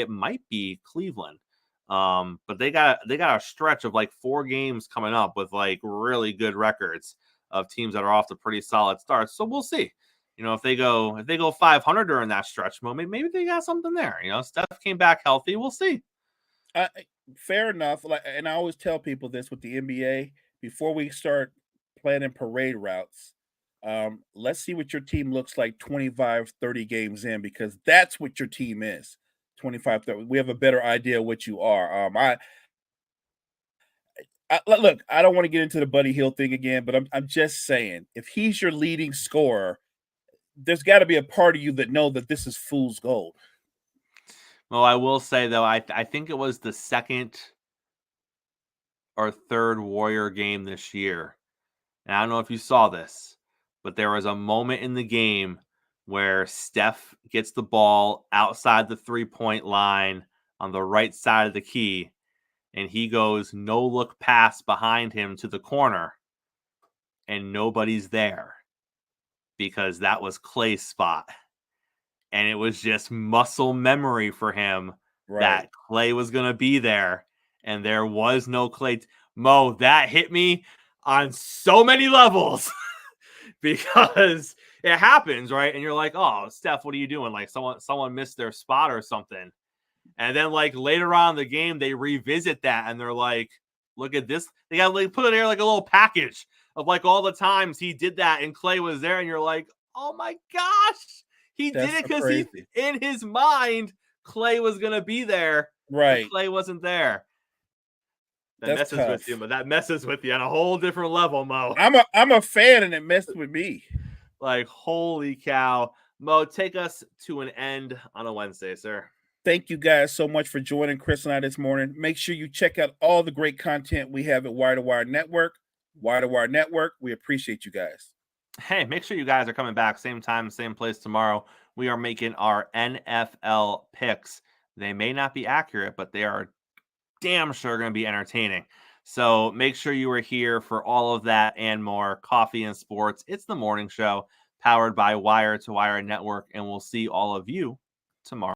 might be Cleveland. But they got a stretch of like 4 games coming up with like really good records of teams that are off to pretty solid starts. So we'll see. You know, if they go 500 during that stretch, maybe they got something there. You know, Steph came back healthy. We'll see. Fair enough. And I always tell people this with the NBA before we start planning parade routes. Let's see what your team looks like 25, 30 games in, because that's what your team is. 25, 30. We have a better idea what you are. Look, I don't want to get into the Buddy Hield thing again, but I'm just saying, if he's your leading scorer, there's got to be a part of you that know that this is fool's gold. Well, I will say, though, I think it was the second or third Warrior game this year. And I don't know if you saw this, but there was a moment in the game where Steph gets the ball outside the 3-point line on the right side of the key, and he goes no-look pass behind him to the corner, and nobody's there because that was Klay's spot. And it was just muscle memory for him that Klay was going to be there, and there was no Klay. Mo, that hit me on so many levels because it happens, right? And you're like, oh, Steph, what are you doing? Like someone missed their spot or something. And then like later on in the game, they revisit that and they're like, look at this. They got like put in there like a little package of like all the times he did that and Klay was there. And you're like, oh my gosh, he did it because in his mind, Klay was going to be there. Right. Klay wasn't there. That's messes with tough. you, but that messes with you on a whole different level, Mo. I'm a fan, and it messed with me. Like, holy cow. Mo, take us to an end on a Wednesday, sir. Thank you guys so much for joining Chris and I this morning. Make sure you check out all the great content we have at Wire to Wire Network. Wire to Wire Network, we appreciate you guys. Hey, make sure you guys are coming back same time, same place tomorrow. We are making our NFL picks. They may not be accurate, but they are damn sure going to be entertaining. So make sure you are here for all of that and more. Coffee and Sports. It's the morning show powered by Wire to Wire Network, and we'll see all of you tomorrow.